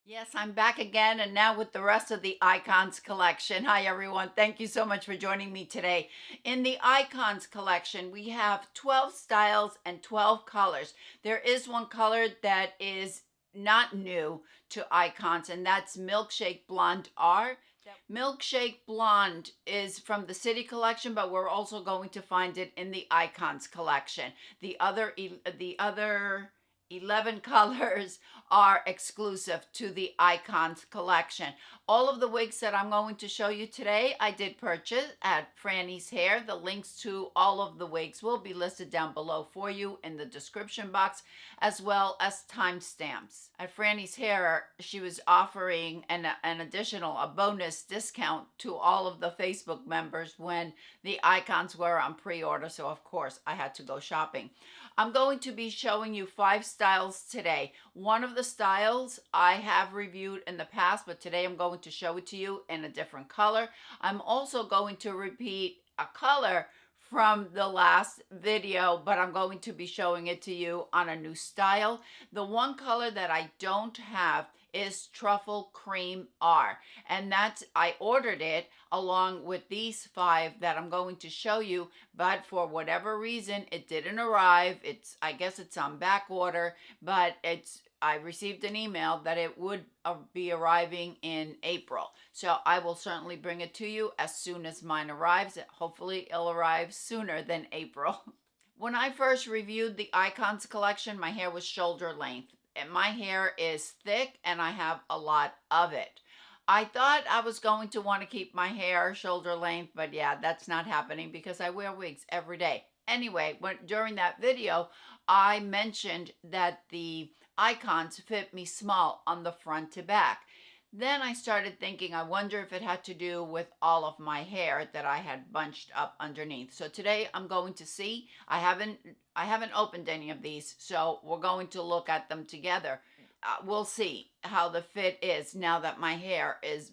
Yes, I'm back again and now with the rest of the Icons collection. Hi, everyone. Thank you so much for joining me today. In the Icons collection, we have 12 styles and 12 colors. There is one color that is not new to Icons, and that's Milkshake Blonde R. Milkshake Blonde is from the City collection, but we're also going to find it in the Icons collection. The other 11 colors are exclusive to the Icons collection. All of the wigs that I'm going to show you today, I did purchase at Frannie's Hair. The links to all of the wigs will be listed down below for you in the description box, as well as timestamps. At Frannie's Hair, she was offering an additional, a bonus discount to all of the Facebook members when the Icons were on pre-order, so of course I had to go shopping. I'm going to be showing you 5 styles today. One of the styles I have reviewed in the past, but today I'm going to show it to you in a different color. I'm also going to repeat a color from the last video, but I'm going to be showing it to you on a new style. The one color that I don't have is Truffle Cream R, and that's, I ordered it along with these 5 that I'm going to show you, but for whatever reason it didn't arrive. I guess it's on back order, but I received an email that it would be arriving in April. So I will certainly bring it to you as soon as mine arrives. Hopefully it'll arrive sooner than April. When I first reviewed the Icons collection, my hair was shoulder length. And my hair is thick and I have a lot of it. I thought I was going to want to keep my hair shoulder length, but yeah, that's not happening because I wear wigs every day. Anyway, during that video, I mentioned that the Icons fit me small on the front to back. Then I started thinking, I wonder if it had to do with all of my hair that I had bunched up underneath. So today I'm going to see. I haven't opened any of these, so we're going to look at them together. We'll see how the fit is now that my hair is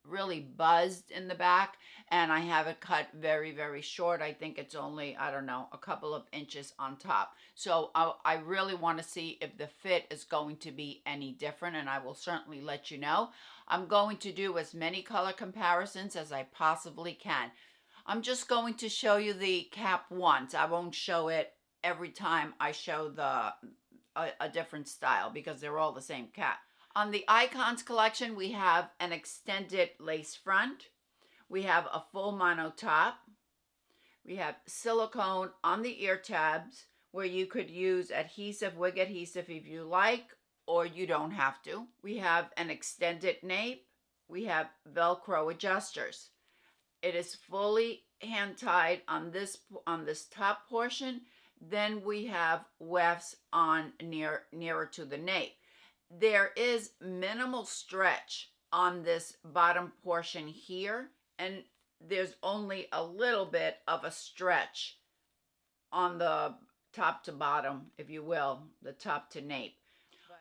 really buzzed in the back and I have it cut very, very short. I think it's only, I don't know, a couple of inches on top. So I really want to see if the fit is going to be any different, and I will certainly let you know. I'm going to do as many color comparisons as I possibly can. I'm just going to show you the cap once. I won't show it every time I show a different style because they're all the same cap. On the Icons collection, we have an extended lace front. We have a full mono top. We have silicone on the ear tabs where you could use adhesive, wig adhesive if you like, or you don't have to. We have an extended nape. We have Velcro adjusters. It is fully hand tied on this top portion. Then we have wefts on nearer to the nape. There is minimal stretch on this bottom portion here, and there's only a little bit of a stretch on the top to bottom, if you will, the top to nape.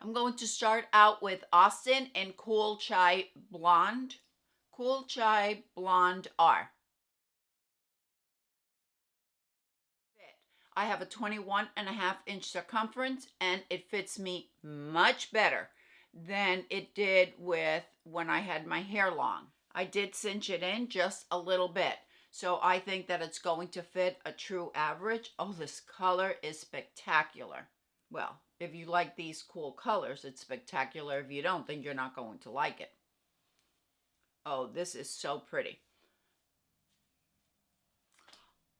I'm going to start out with Austen in Cool Chai Blonde. Cool Chai Blonde R. I have a 21.5-inch circumference and it fits me much better than it did with when I had my hair long. I did cinch it in just a little bit. So I think that it's going to fit a true average. Oh, this color is spectacular. Well, if you like these cool colors, it's spectacular. If you don't, then you're not going to like it. Oh, this is so pretty.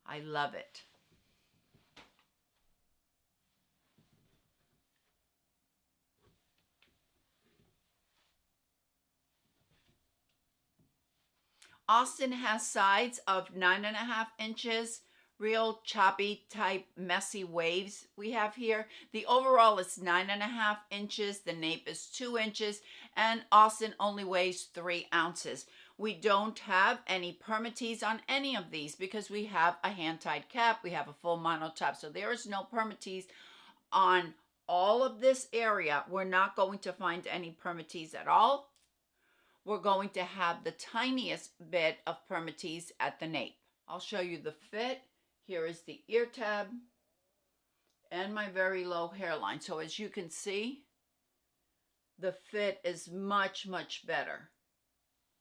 I love it. Austen has sides of 9.5 inches, real choppy type messy waves we have here. The overall is 9.5 inches, the nape is 2 inches, and Austen only weighs 3 ounces. We don't have any permatease on any of these because we have a hand-tied cap, we have a full mono top, so there is no permatease on all of this area. We're not going to find any permatease at all. We're going to have the tiniest bit of permatease at the nape. I'll show you the fit. Here is the ear tab and my very low hairline. So as you can see, The fit is much, much better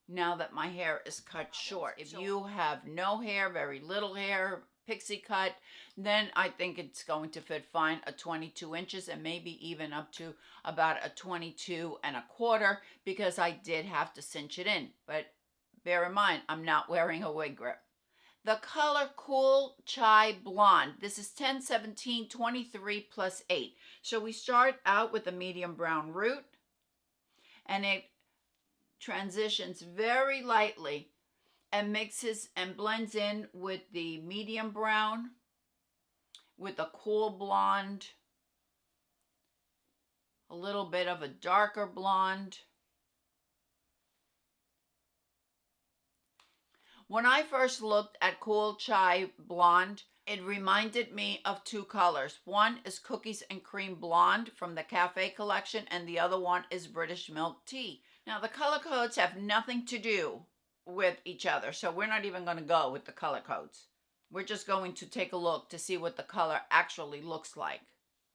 now that my hair is cut short. If you have no hair, very little hair, pixie cut, then I think it's going to fit fine at 22 inches and maybe even up to about a 22 1/4, because I did have to cinch it in. But bear in mind, I'm not wearing a wig grip. The color Cool Chai Blonde. This is 10, 17, 23 plus 8. So we start out with a medium brown root, and it transitions very lightly and mixes and blends in with the medium brown, with a cool blonde, a little bit of a darker blonde. When I first looked at Cool Chai Blonde, it reminded me of two colors. One is Cookies and Cream Blonde from the Cafe collection, and the other one is British Milk Tea. Now, the color codes have nothing to do with each other, so we're not even going to go with the color codes. We're just going to take a look to see what the color actually looks like.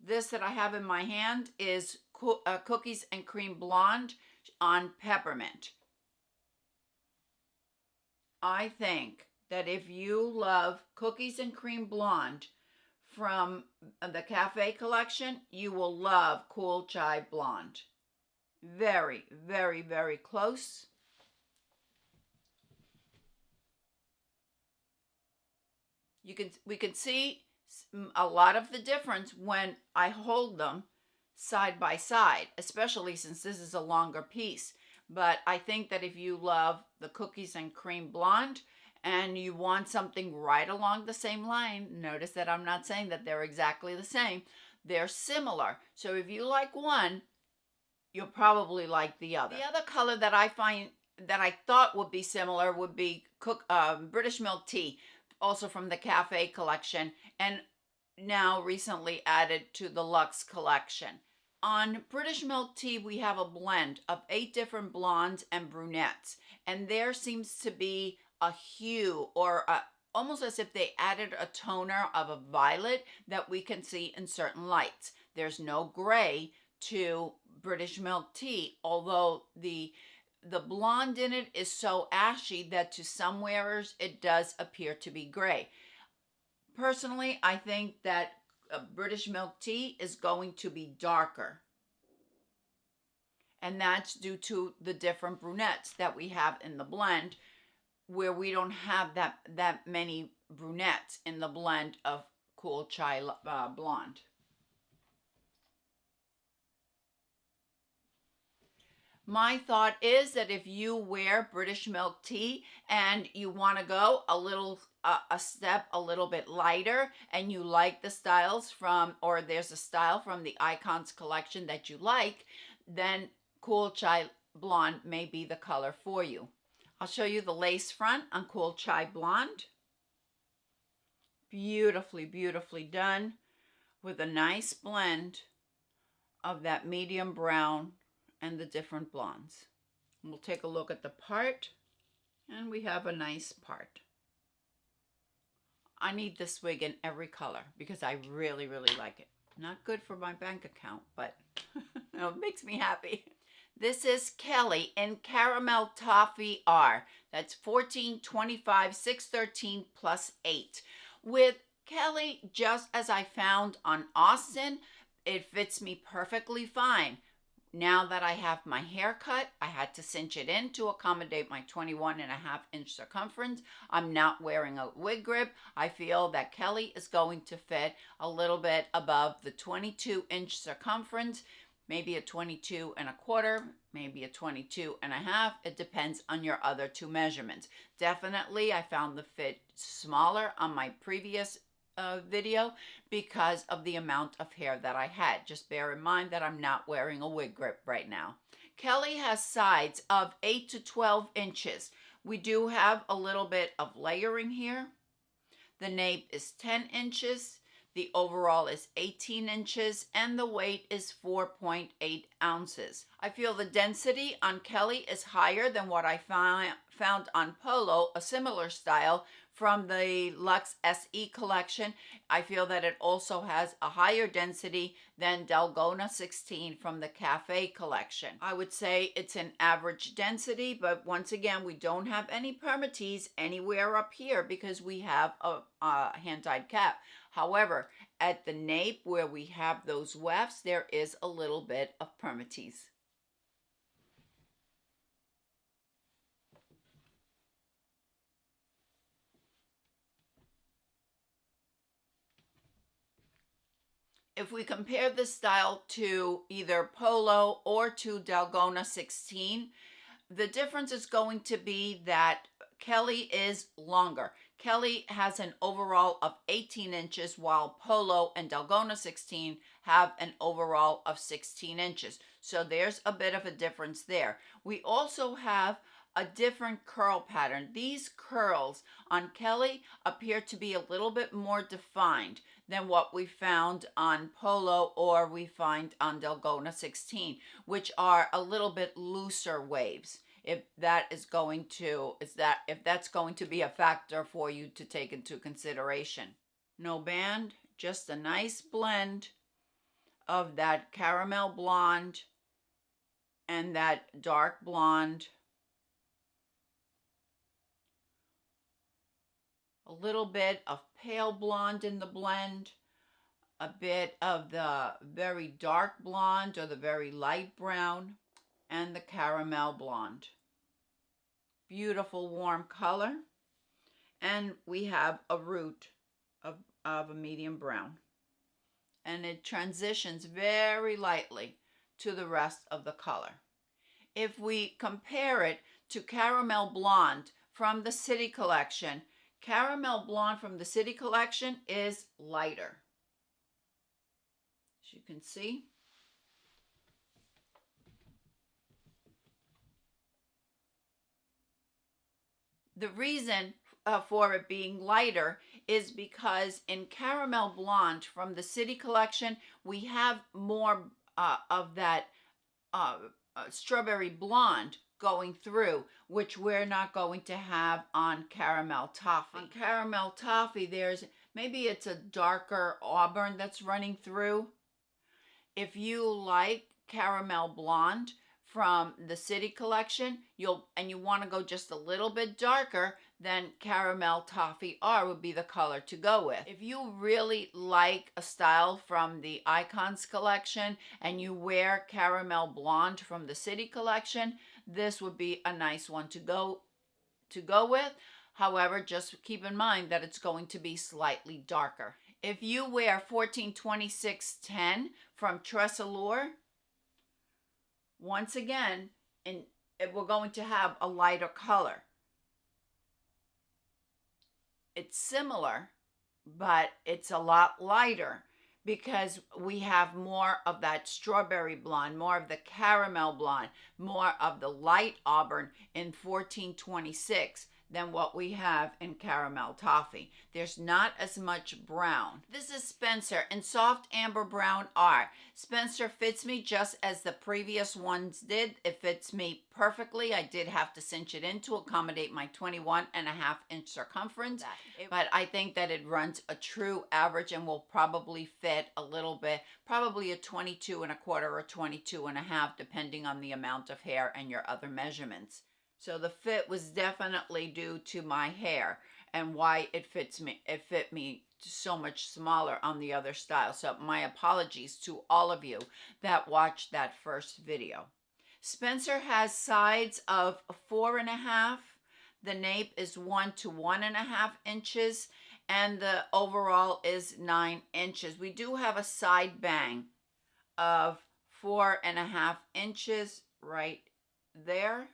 This that I have in my hand is Cookies and Cream Blonde on Peppermint. I think that if you love Cookies and Cream Blonde from the Cafe collection, you will love Cool Chai Blonde. Very, very, very close. We can see a lot of the difference when I hold them side by side, especially since this is a longer piece. But I think that if you love the Cookies and Cream Blonde and you want something right along the same line, notice that I'm not saying that they're exactly the same. They're similar. So if you like one, you'll probably like the other. The other color that I find that I thought would be similar would be British Milk Tea, also from the Cafe collection, and now recently added to the Luxe collection. On British Milk Tea, we have a blend of 8 different blondes and brunettes, and there seems to be a hue, or almost as if they added a toner of a violet that we can see in certain lights. There's no gray to British Milk Tea, although the blonde in it is so ashy that to some wearers it does appear to be gray. Personally, I think that British Milk Tea is going to be darker, and that's due to the different brunettes that we have in the blend, where we don't have that many brunettes in the blend of Cool Chai Blonde. My thought is that if you wear British Milk Tea and you want to go a step a little bit lighter, and you like the styles from, or there's a style from the Icons collection that you like, then Cool Chai Blonde may be the color for you. I'll show you the lace front on Cool Chai Blonde. Beautifully, beautifully done with a nice blend of that medium brown and the different blondes. We'll take a look at the part, and we have a nice part. I need this wig in every color because I really, really like it. Not good for my bank account, but it makes me happy. This is Kelly in Caramel Toffee R. That's 14, 25, 613 plus 8. With Kelly, just as I found on Austen, it fits me perfectly fine. Now that I have my hair cut, I had to cinch it in to accommodate my 21.5-inch circumference. I'm not wearing a wig grip. I feel that Kelly is going to fit a little bit above the 22-inch circumference, maybe a 22.25, maybe a 22.5. It depends on your other two measurements. Definitely, I found the fit smaller on my previous video because of the amount of hair that I had. Just bear in mind that I'm not wearing a wig grip right now. Kelly has sides of 8 to 12 inches. We do have a little bit of layering here. The nape is 10 inches. The overall is 18 inches, and the weight is 4.8 ounces. I feel the density on Kelly is higher than what I found on Polo, a similar style from the Luxe SE collection. I feel that it also has a higher density than Dalgona 16 from the Cafe collection. I would say it's an average density, but once again, we don't have any permatease anywhere up here because we have a hand-tied cap. However, at the nape where we have those wefts, there is a little bit of permatease. If we compare this style to either Polo or to Dalgona 16, the difference is going to be that Kelly is longer. Kelly has an overall of 18 inches, while Polo and Dalgona 16 have an overall of 16 inches. So there's a bit of a difference there. We also have a different curl pattern. These curls on Kelly appear to be a little bit more defined than what we found on Polo or we find on Dalgona 16, which are a little bit looser waves. If that's going to be a factor for you to take into consideration. No band, just a nice blend of that caramel blonde and that dark blonde. A little bit of pale blonde in the blend, a bit of the very dark blonde or the very light brown, and the caramel blonde. Beautiful warm color. And we have a root of a medium brown. And it transitions very lightly to the rest of the color. If we compare it to Caramel Blonde from the City Collection, Caramel Blonde from the City Collection is lighter. As you can see. The reason for it being lighter is because in Caramel Blonde from the City Collection, we have more of that strawberry blonde going through, which we're not going to have on Caramel Toffee. On Caramel Toffee, maybe it's a darker auburn that's running through. If you like Caramel Blonde from the City Collection, you want to go just a little bit darker, then Caramel Toffee R would be the color to go with. If you really like a style from the Icons Collection and you wear Caramel Blonde from the City Collection, this would be a nice one to go with. However, just keep in mind that it's going to be slightly darker. If you wear 142610 from Tressallure, once again, we're going to have a lighter color. It's similar, but it's a lot lighter because we have more of that strawberry blonde, more of the caramel blonde, more of the light auburn in 1426 than what we have in Caramel Toffee. There's not as much brown. This is Spencer in Soft Amber Brown R. Spencer fits me just as the previous ones did. It fits me perfectly. I did have to cinch it in to accommodate my 21.5-inch circumference, but I think that it runs a true average and will probably fit a little bit, probably a 22.25 or 22.5, depending on the amount of hair and your other measurements. So the fit was definitely due to my hair and why it fit me so much smaller on the other style. So my apologies to all of you that watched that first video. Spencer has sides of 4.5. The nape is 1 to 1.5 inches, and the overall is 9 inches. We do have a side bang of 4.5 inches right there.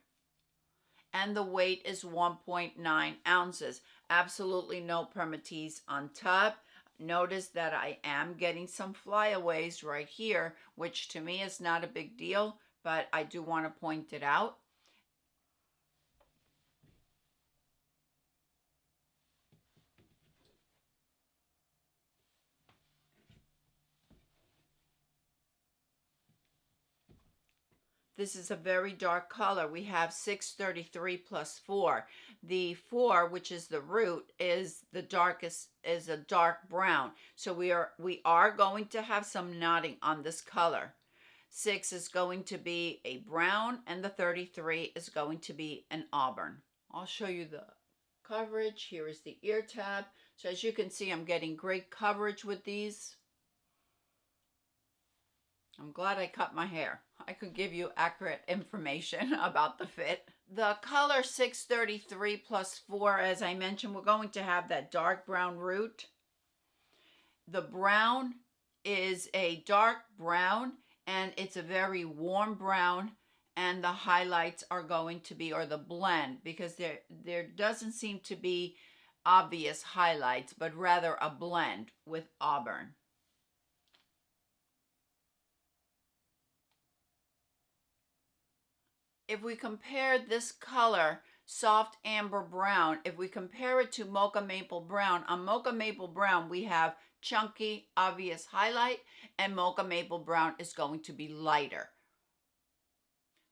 And the weight is 1.9 ounces. Absolutely no permatease on top. Notice that I am getting some flyaways right here, which to me is not a big deal, but I do want to point it out. This is a very dark color. We have 633 plus 4. The 4, which is the root, is the darkest, is a dark brown. So we are going to have some knotting on this color. 6 is going to be a brown, and the 33 is going to be an auburn. I'll show you the coverage. Here is the ear tab. So as you can see, I'm getting great coverage with these. I'm glad I cut my hair. I could give you accurate information about the fit. The color 633 plus 4, as I mentioned, we're going to have that dark brown root. The brown is a dark brown, and it's a very warm brown, and the highlights are going to be, or the blend, because there doesn't seem to be obvious highlights, but rather a blend with auburn. If we compare this color, soft amber brown, if we compare it to mocha maple brown, on mocha maple brown we have chunky, obvious highlight, and mocha maple brown is going to be lighter.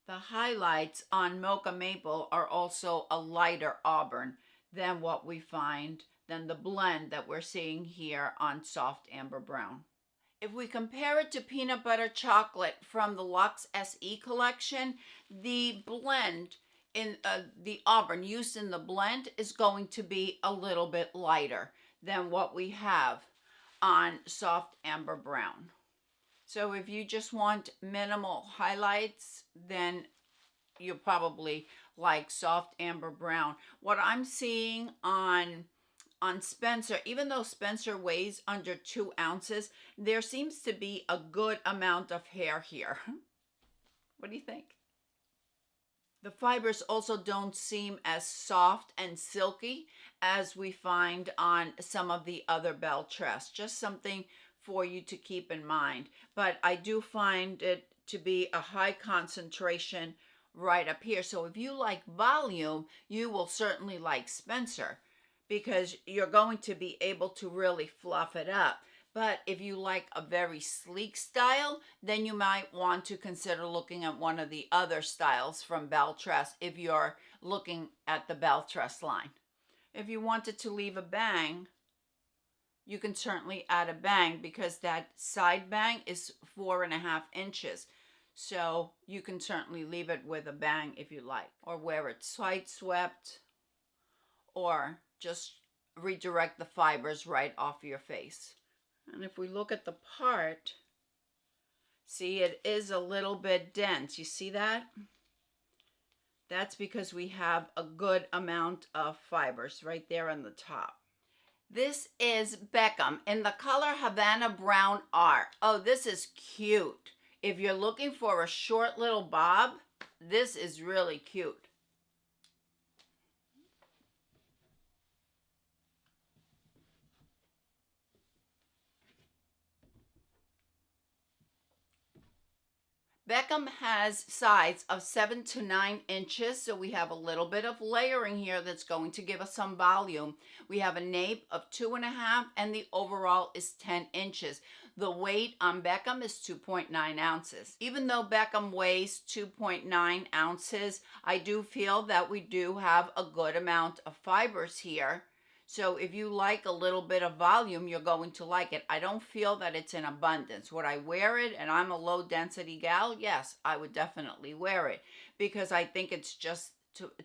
The highlights on mocha maple are also a lighter auburn than what we find, than the blend that we're seeing here on soft amber brown. If we compare it to peanut butter chocolate from the Luxe SE collection, the blend in the auburn used in the blend is going to be a little bit lighter than what we have on soft amber brown. So if you just want minimal highlights, then you'll probably like soft amber brown. What I'm seeing on Spencer, even though Spencer weighs under 2 ounces, there seems to be a good amount of hair here. What do you think? The fibers also don't seem as soft and silky as we find on some of the other Belle Tress. Just something for you to keep in mind. But I do find it to be a high concentration right up here. So if you like volume, you will certainly like Spencer, because you're going to be able to really fluff it up. But if you like a very sleek style, then you might want to consider looking at one of the other styles from Belle Tress if you're looking at the Belle Tress line. If you wanted to leave a bang, you can certainly add a bang, because that side bang is 4.5 inches. So you can certainly leave it with a bang if you like, or wear it side swept, or just redirect the fibers right off your face. And if we look at the part, see, it is a little bit dense. You see that? That's because we have a good amount of fibers right there on the top. This is Beckham in the color Havana Brown Art. Oh, this is cute. If you're looking for a short little bob, this is really cute. Beckham has sides of 7 to 9 inches, so we have a little bit of layering here that's going to give us some volume. We have a nape of 2.5, and the overall is 10 inches. The weight on Beckham is 2.9 ounces. Even though Beckham weighs 2.9 ounces, I do feel that we do have a good amount of fibers here. So if you like a little bit of volume, you're going to like it. I don't feel that it's in abundance. Would I wear it and I'm a low density gal? Yes, I would definitely wear it, because I think it's just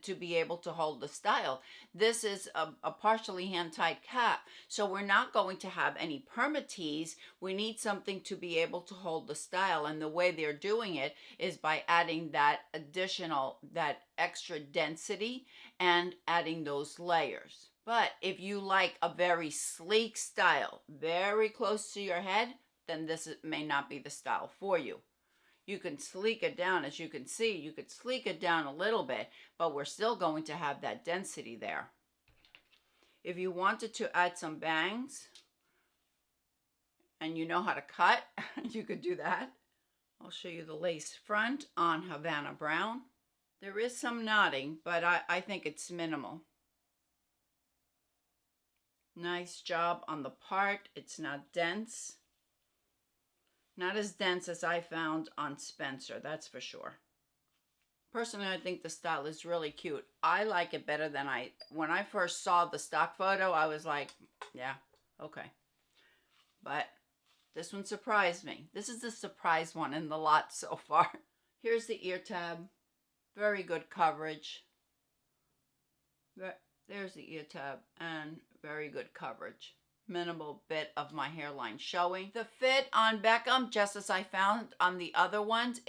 to be able to hold the style. This is a partially hand tight cap, so we're not going to have any permatease. We need something to be able to hold the style, and the way they're doing it is by adding that additional, that extra density, and adding those layers. But if you like a very sleek style, very close to your head, then this may not be the style for you. You can sleek it down. As you can see, you could sleek it down a little bit, but we're still going to have that density there. If you wanted to add some bangs, and you know how to cut, you could do that. I'll show you the lace front on Havana Brown. There is some knotting, but I think it's minimal. Nice job on the part. It's not dense. Not as dense as I found on Spencer, that's for sure. Personally, I think the style is really cute. I like it better than when I first saw the stock photo, I was like, yeah, okay. But this one surprised me. This is the surprise one in the lot so far. Here's the ear tab. Very good coverage. There's the ear tab and very good coverage. Minimal bit of my hairline showing. The fit on Beckham, just as I found on the other ones,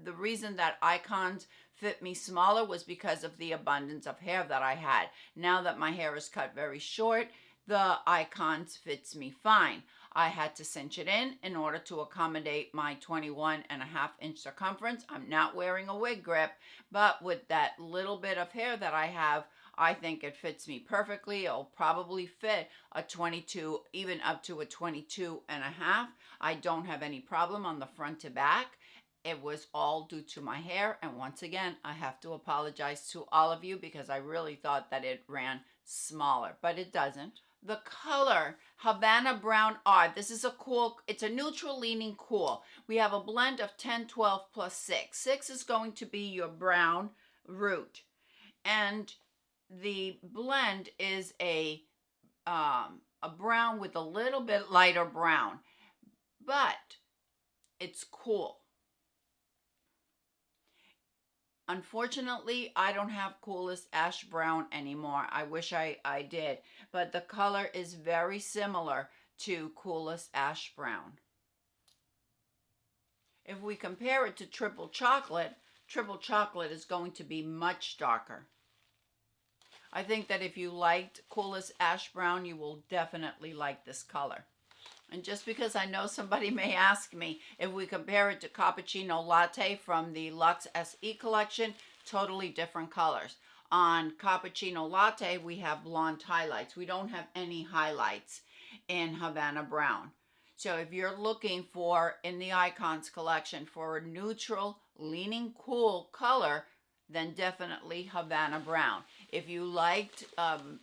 the reason that icons fit me smaller was because of the abundance of hair that I had. Now that my hair is cut very short, the icons fits me fine. I had to cinch it in order to accommodate my 21.5-inch circumference. I'm not wearing a wig grip, but with that little bit of hair that I have, I think it fits me perfectly. It'll probably fit a 22, even up to a 22.5. I don't have any problem on the front to back. It was all due to my hair. And once again, I have to apologize to all of you because I really thought that it ran smaller, but it doesn't. The color, Havana Brown R. This is it's a neutral leaning cool. We have a blend of 10, 12 plus 6. 6 is going to be your brown root. And the blend is a brown with a little bit lighter brown. But it's cool. Unfortunately, I don't have Coolest Ash Brown anymore. I wish I did. But the color is very similar to Coolest Ash Brown. If we compare it to Triple Chocolate is going to be much darker. I think that if you liked Coolest Ash Brown, you will definitely like this color. And just because I know somebody may ask me, if we compare it to Cappuccino Latte from the Luxe SE collection, totally different colors. On Cappuccino Latte, we have blonde highlights. We don't have any highlights in Havana Brown. So if you're looking for, in the Icons collection, for a neutral, leaning cool color, then definitely Havana Brown. If you liked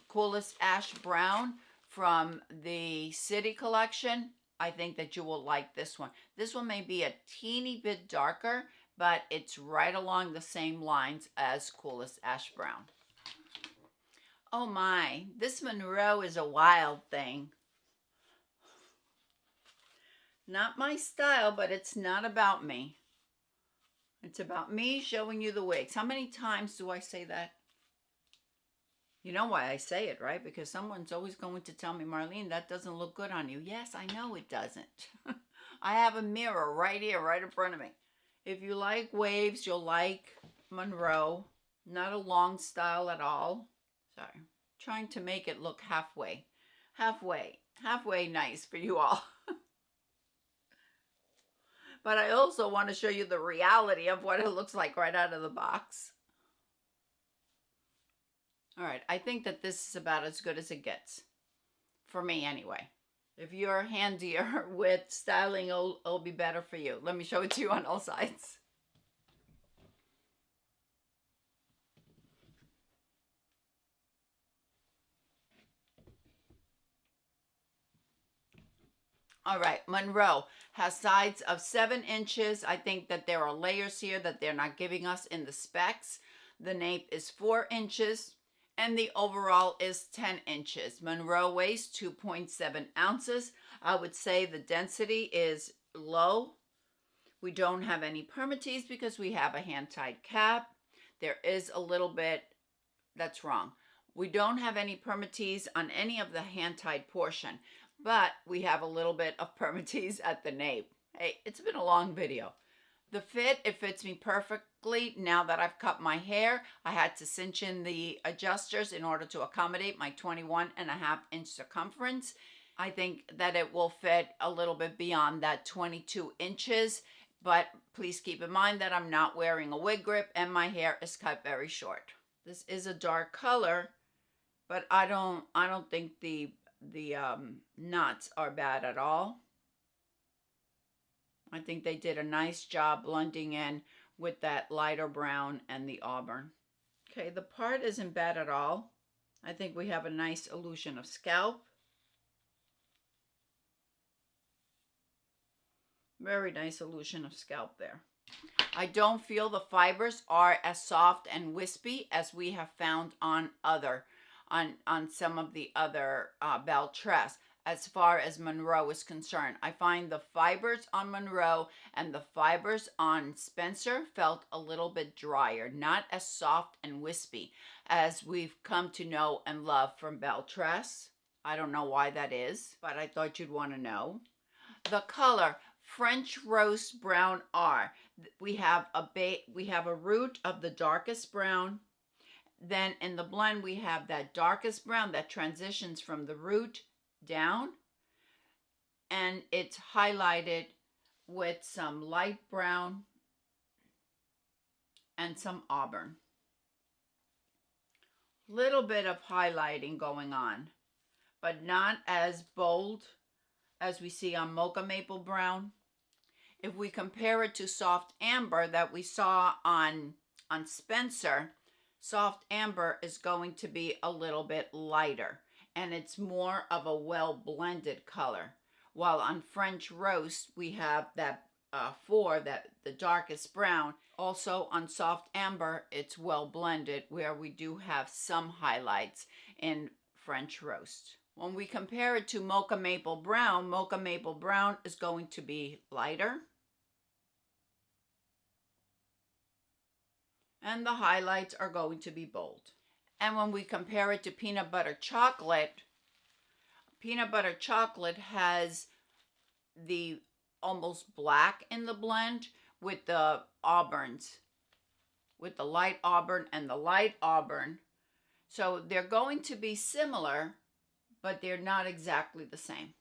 Coolest Ash Brown from the City collection, I think that you will like this one. This one may be a teeny bit darker, but it's right along the same lines as Coolest Ash Brown. Oh my, this Monroe is a wild thing. Not my style, but it's not about me. It's about me showing you the wigs. How many times do I say that? You know why I say it, right? Because someone's always going to tell me, Marlene, that doesn't look good on you. Yes, I know it doesn't. I have a mirror right here, right in front of me. If you like waves, you'll like Monroe. Not a long style at all. Sorry. Trying to make it look halfway. Halfway nice for you all. But I also want to show you the reality of what it looks like right out of the box. All right, I think that this is about as good as it gets. For me, anyway. If you're handier with styling, it'll be better for you. Let me show it to you on all sides. All right, Monroe has sides of 7 inches. I think that there are layers here that they're not giving us in the specs. The nape is 4 inches. And the overall is 10 inches. Monroe weighs 2.7 ounces. I would say the density is low. We don't have any permatease because we have a hand-tied cap. There is a little bit, that's wrong. We don't have any permatease on any of the hand-tied portion, but we have a little bit of permatease at the nape. Hey, it's been a long video. The fit, it fits me perfectly. Now that I've cut my hair, I had to cinch in the adjusters in order to accommodate my 21.5-inch circumference. I think that it will fit a little bit beyond that 22 inches, but please keep in mind that I'm not wearing a wig grip and my hair is cut very short. This is a dark color, but I don't think the knots are bad at all. I think they did a nice job blending in with that lighter brown and the auburn. Okay, the part isn't bad at all. I think we have a nice illusion of scalp. Very nice illusion of scalp there. I don't feel the fibers are as soft and wispy as we have found on some of the other Belle Tress. As far as Monroe is concerned, I find the fibers on Monroe and the fibers on Spencer felt a little bit drier, not as soft and wispy as we've come to know and love from Belle Tress. I don't know why that is, but I thought you'd want to know. The color French roast brown R. We have a root of the darkest brown. Then in the blend we have that darkest brown that transitions from the root down, and it's highlighted with some light brown and some auburn. Little bit of highlighting going on, but not as bold as we see on Mocha Maple Brown. If we compare it to Soft Amber that we saw on Spencer, Soft Amber is going to be a little bit lighter, and it's more of a well-blended color. While on French Roast, we have that the darkest brown. Also on Soft Amber, it's well-blended, where we do have some highlights in French Roast. When we compare it to Mocha Maple Brown is going to be lighter. And the highlights are going to be bold. And when we compare it to Peanut Butter Chocolate has the almost black in the blend with the auburns, with the light auburn and the light auburn. So they're going to be similar, but they're not exactly the same.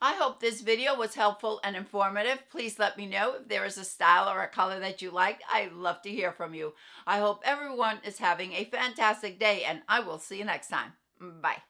I hope this video was helpful and informative. Please let me know if there is a style or a color that you like. I'd love to hear from you. I hope everyone is having a fantastic day, and I will see you next time. Bye.